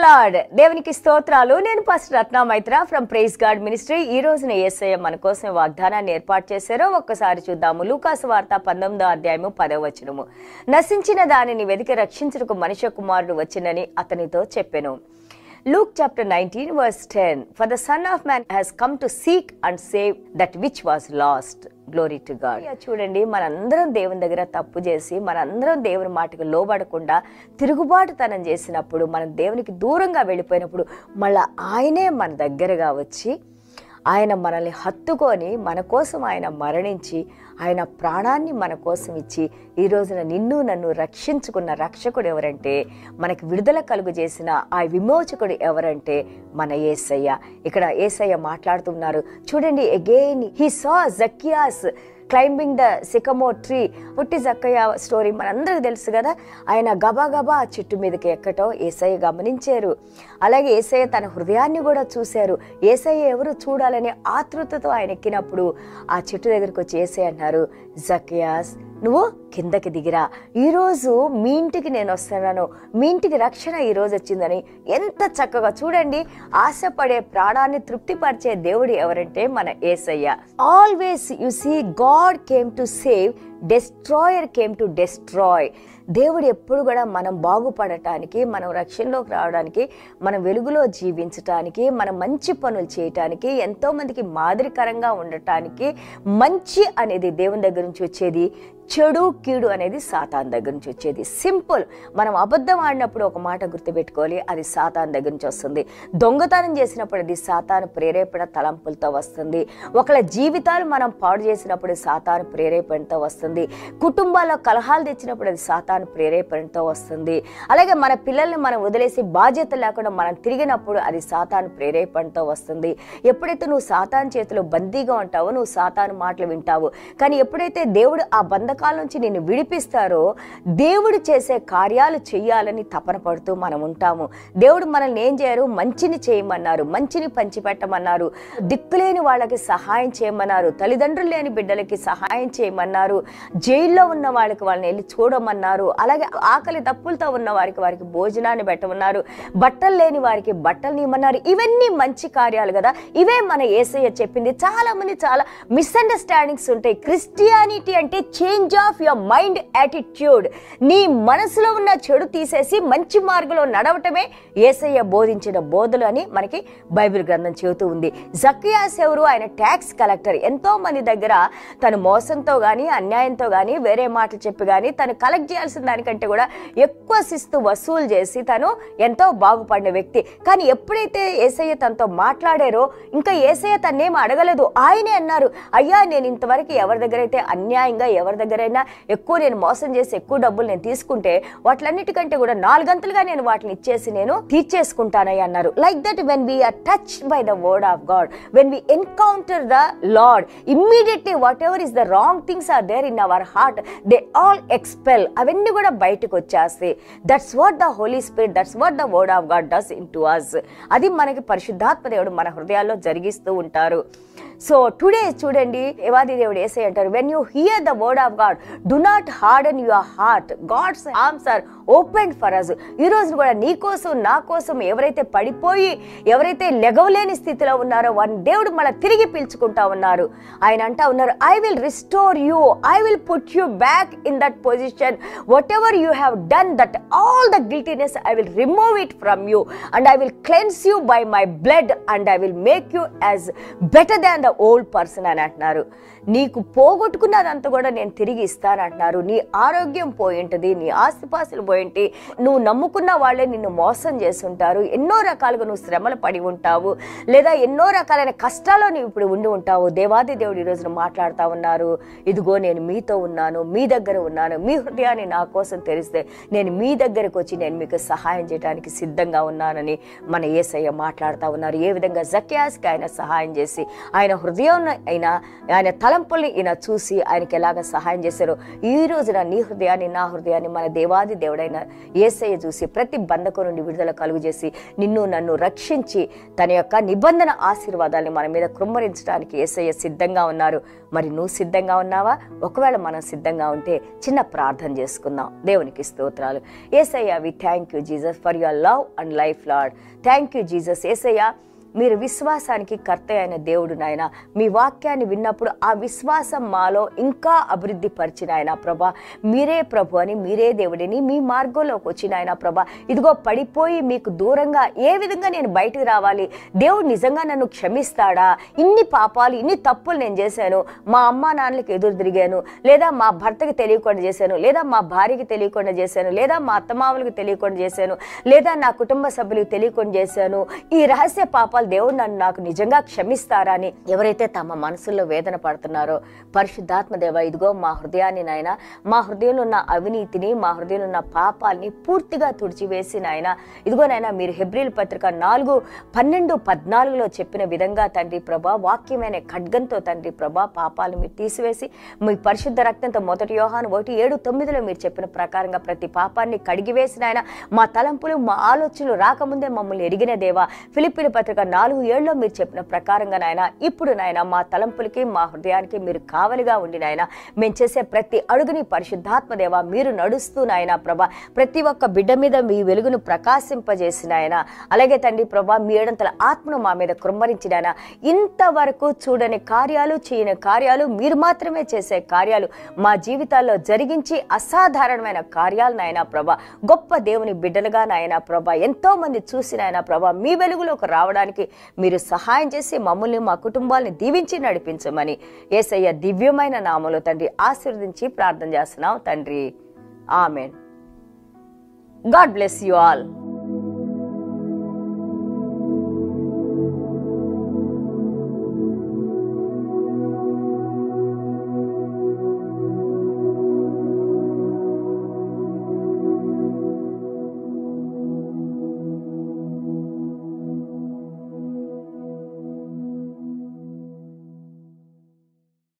Lord. దేవునికి స్తోత్రాలు. నేను pastor Ratna Maitra from praise God ministry. ఈ రోజున యేసయ్య మన కోసం వాగ్దానాన్ని ఏర్పాటు చేశారో ఒక్కసారి చూద్దాము. లూకాసు వార్త 19వ అధ్యాయము 10వ వచనము. నశించిన దానిని వెతికి రక్షించుటకు మనుష్య కుమారుడు వచ్చినని అతనితో చెప్పెను. Luke chapter 19 verse 10. For the Son of Man has come to seek and save that which was lost. Glory to God. చూడండి, మనందరం దేవుని దగ్గర తప్పు చేసి మనందరం దేవుని మాటకు లోబడకుండా తిరుగుబాటుతనం చేసినప్పుడు, మనం దేవునికి దూరంగా వెళ్ళిపోయినప్పుడు మళ్ళీ ఆయనే మన దగ్గరగా వచ్చి ఆయన మనల్ని హత్తుకొని మన కోసం ఆయన మరణించి ఆయన ప్రాణాన్ని మన కోసం ఇచ్చి ఈ రోజున నిన్ను నన్ను రక్షించుకున్న రక్షకుడు ఎవరంటే, మనకి విడుదల కలుగు చేసిన ఆ విమోచకుడు ఎవరంటే మన యేసయ్య. ఇక్కడ యేసయ్య మాట్లాడుతున్నారు. చూడండి, again he saw Zacchaeus climbing the sycamore tree. పుట్టి జక్కయ్య స్టోరీ మనందరికీ తెలుసు కదా. ఆయన గబా గబా ఆ చెట్టు మీదకి ఎక్కటం యేసయ్య గమనించారు. అలాగే యేసయ్య తన హృదయాన్ని కూడా చూశారు. యేసయ్య ఎవరు చూడాలనే ఆతృతతో ఆయన ఎక్కినప్పుడు ఆ చెట్టు దగ్గరికి వచ్చి యేసయ్య అన్నారు, జక్కయాస్ నువ్వు కిందకి దిగిరా, ఈరోజు మీ ఇంటికి నేను వస్తున్నాను, మీ ఇంటికి రక్షణ ఈరోజు వచ్చిందని. ఎంత చక్కగా చూడండి, ఆశపడే ప్రాణాన్ని తృప్తిపరిచే దేవుడు ఎవరంటే మన Yesayya. Always you see God came to save, destroyer came to destroy. దేవుడు ఎప్పుడు కూడా మనం బాగుపడటానికి, మనం రక్షణలోకి రావడానికి, మనం వెలుగులో జీవించటానికి, మనం మంచి పనులు చేయటానికి, ఎంతోమందికి మాదిరికరంగా ఉండటానికి, మంచి అనేది దేవుని దగ్గర నుంచి వచ్చేది, చెడు కీడు అనేది సాతాన్ దగ్గర నుంచి వచ్చేది. సింపుల్. మనం అబద్ధం ఆడినప్పుడు ఒక మాట గుర్తుపెట్టుకోవాలి, అది సాతాన్ దగ్గర నుంచి వస్తుంది. దొంగతనం చేసినప్పుడు అది సాతాను ప్రేరేపణ తలంపులతో వస్తుంది. ఒకళ్ళ జీవితాలు మనం పాడు చేసినప్పుడు సాతాను ప్రేరేపణతో వస్తుంది. కుటుంబాల్లో కలహాలు తెచ్చినప్పుడు అది సాతాను ప్రేరేపణతో వస్తుంది. అలాగే మన పిల్లల్ని మనం వదిలేసి బాధ్యత లేకుండా మనం తిరిగినప్పుడు అది సాతాను ప్రేరేపణతో వస్తుంది. ఎప్పుడైతే నువ్వు సాతాను చేతిలో బందీగా ఉంటావో నువ్వు సాతాను మాటలు వింటావు. కానీ ఎప్పుడైతే దేవుడు ఆ బంధకాల నుంచి నిన్ను విడిపిస్తారో, దేవుడు చేసే కార్యాలు చెయ్యాలని తపన పడుతూ మనం ఉంటాము. దేవుడు మనల్ని ఏం చేయరు, మంచిని చేయమన్నారు, మంచిని పంచిపెట్టమన్నారు, దిక్కులేని వాళ్ళకి సహాయం చేయమన్నారు, తల్లిదండ్రులు లేని బిడ్డలకి సహాయం చేయమన్నారు, జైల్లో ఉన్న వాళ్ళకి వాళ్ళని వెళ్ళి చూడమన్నారు, అలాగే ఆకలి తప్పులతో ఉన్న వారికి భోజనాన్ని పెట్టమన్నారు, బట్టలు లేని వారికి బట్టలు ఇవ్వమన్నారు. ఇవన్నీ మంచి కార్యాలు కదా. ఇవే మన యేసయ్య చెప్పింది. చాలా మంది చాలా మిస్అండర్స్టాండింగ్స్ ఉంటాయి. క్రిస్టియానిటీ అంటే change of your mind attitude. నీ మనసులో ఉన్న చెడు తీసేసి మంచి మార్గంలో నడవటమే యేసయ్య బోధించిన బోధలు అని మనకి బైబిల్ గ్రంథం చెబుతూ ఉంది. జక్కయాస్ ఎవరు? ఆయన ట్యాక్స్ కలెక్టర్. ఎంతో మంది దగ్గర తను మోసంతో కానీ అన్యాయంతో కానీ వేరే మాటలు చెప్పి కానీ తను కలెక్ట్ చేయాల్సిన దానికంటే కూడా ఎక్కువ శిస్తు వసూలు చేసి తను ఎంతో బాగుపడిన వ్యక్తి. కానీ ఎప్పుడైతే యేసయ్య తనతో మాట్లాడారో ఇంకా యేసయ్య తన్నేం అడగలేదు. ఆయనే అన్నారు, అయ్యా నేను ఇంతవరకు ఎవరి దగ్గర అయితే అన్యాయంగా ఎవరి దగ్గరైనా ఎక్కువ నేను మోసం చేసి ఎక్కువ డబ్బులు నేను తీసుకుంటే వాటిలన్నిటికంటే కూడా 4 గంటలుగా నేను వాటిని ఇచ్చేసి నేను తీర్చేసుకుంటానయ్య అన్నారు. Like that when we are touched by the word of God, when we encounter the Lord, immediately whatever is the wrong things are there in our heart, they all expel. అవన్నీ కూడా బయటకు వచ్చేస్తాయి. That's what the Holy Spirit, that's what the word of God does into us. అది మనకి పరిశుద్ధాత్మ దేవుడు మన హృదయాల్లో జరిగిస్తూ ఉంటారు. సో టుడే చూడండి, దేవాది దేవుడు యేసయ్య అంటారు, when you hear the word of God do not harden your heart, God's arms are open for us. ఈ రోజు కూడా నీ కోసం నా కోసం ఎవరైతే పడిపోయి ఎవరైతే లెగవలేని స్థితిలో ఉన్నారో వారిని దేవుడు మళ్ళీ తిరిగి పిలుచుకుంటా ఉన్నారు. ఆయన అంటా ఉన్నారు, I will restore you, I will put you back in that position, what ever you have done, that all the guiltiness I will remove it from you and I will cleanse you by my blood and I will make you as better than the old person అని అంటున్నారు. నీకు పోగొట్టుకున్నదంతా కూడా నేను తిరిగి ఇస్తానంటున్నారు. నీ ఆరోగ్యం పోయింటది, నీ ఆస్తిపాస్తులు పోయింటి, నువ్వు నమ్ముకున్న వాళ్ళే నిన్ను మోసం చేసి ఉంటారు, ఎన్నో రకాలుగా నువ్వు శ్రమలు పడి ఉంటావు, లేదా ఎన్నో రకాలైన కష్టాల్లో నువ్వు ఇప్పుడు ఉండి ఉంటావు. దేవాది దేవుడు ఈ రోజున మాట్లాడుతూ ఉన్నారు, ఇదిగో నేను మీతో ఉన్నాను, మీ దగ్గర ఉన్నాను, మీ హృదయాన్ని నా కోసం తెరిస్తే నేను మీ దగ్గరకు వచ్చి నేను మీకు సహాయం చేయడానికి సిద్ధంగా ఉన్నానని మన యేసయ్య మాట్లాడుతూ ఉన్నారు. ఏ విధంగా జక్కయాస్కి ఆయన సహాయం చేసి ఆయన హృదయం అయినా ఆయన తలంపుల్ని ఈయన చూసి ఆయనకి ఎలాగ సహాయం చేశారో ఈ రోజున నీ హృదయాన్ని నా హృదయాన్ని మన దేవాది దేవుడు వాడైన యేసయ్య చూసి ప్రతి బంధకం నుండి విడుదల కలుగజేసి నిన్ను నన్ను రక్షించి తన యొక్క నిబంధన ఆశీర్వాదాన్ని మన మీద కృమ్మరించడానికి యేసయ్య సిద్ధంగా ఉన్నారు. మరి నువ్వు సిద్ధంగా ఉన్నావా? ఒకవేళ మనం సిద్ధంగా ఉంటే చిన్న ప్రార్థన చేసుకుందాం. దేవునికి స్తోత్రాలు. Yesayya, we thank you Jesus for your love and life Lord. Thank you Jesus. Yesayya, మీరు విశ్వాసానికి కర్త అయిన దేవుడు నాయన. మీ వాక్యాన్ని విన్నప్పుడు ఆ విశ్వాసం మాలో ఇంకా అభివృద్ధి పరిచిన ఆయన ప్రభా. మీరే ప్రభు అని, మీరే దేవుడిని, మీ మార్గంలోకి వచ్చిన ఆయన ప్రభా. ఇదిగో పడిపోయి మీకు దూరంగా ఏ విధంగా నేను బయటకు రావాలి? దేవుడు నిజంగా నన్ను క్షమిస్తాడా? ఇన్ని పాపాలు, ఇన్ని తప్పులు నేను చేశాను, మా అమ్మా నాన్నలకు ఎదురు తిరిగాను, లేదా మా భర్తకి తెలియకుండా చేశాను, లేదా మా భార్యకి తెలియకుండా చేశాను, లేదా మా అత్తమామలకు తెలియకుండా చేశాను, లేదా నా కుటుంబ సభ్యులకు తెలియకుండా చేశాను. ఈ రహస్య పాపాలు దేవుడు నన్ను నాకు నిజంగా క్షమిస్తారా అని ఎవరైతే తమ మనసుల్లో వేదన పడుతున్నారో, పరిశుద్ధాత్మ దేవ, ఇదిగో మా హృదయాన్ని నాయన, మా హృదయంలో ఉన్న అవినీతిని, మా హృదయంలో ఉన్న పాపాలని పూర్తిగా తుడిచివేసి నాయన, ఇదిగో నాయన, మీరు హెబ్రీల పత్రిక 4:12-14 చెప్పిన విధంగా తండ్రి ప్రభా, వాక్యమైన ఖడ్గంతో తండ్రి ప్రభా పాపాలను మీరు తీసివేసి మీ పరిశుద్ధ రక్తంతో, మొదటి యోహాను 1:7-9 మీరు చెప్పిన ప్రకారంగా ప్రతి పాపాన్ని కడిగివేసిన ఆయన, మా తలంపులు మా ఆలోచనలు రాకముందే మమ్మల్ని ఎరిగిన దేవా, ఫిలిప్పీల పత్రిక 4:7 మీరు చెప్పిన ప్రకారంగా నాయన, ఇప్పుడు నాయన మా తలంపులకి మా హృదయానికి మీరు కావలిగా ఉండి నాయన, మేము చేసే ప్రతి అడుగుని పరిశుద్ధాత్మ దేవ మీరు నడుస్తూ నాయన ప్రభా, ప్రతి ఒక్క బిడ్డ మీద మీ వెలుగును ప్రకాశింపజేసిన ఆయన, అలాగే తండ్రి ప్రభా మీ ఏడంతల ఆత్మను మా మీద కృమ్మరించిన ఆయన, ఇంతవరకు చూడని కార్యాలు, చేయని కార్యాలు, మీరు మాత్రమే చేసే కార్యాలు మా జీవితాల్లో జరిగించి అసాధారణమైన కార్యాలు నాయన ప్రభా, గొప్ప దేవుని బిడ్డలుగా నాయన ప్రభా ఎంతో మంది చూసి నాయన ప్రభా మీ వెలుగులోకి రావడానికి మీరు సహాయం చేసి మమ్మల్ని, మా కుటుంబాలను దీవించి నడిపించమని యేసయ్య దివ్యమైన నామములో తండ్రి ఆశీర్వదించి ప్రార్థన చేస్తున్నాం తండ్రి. Amen. God bless you all.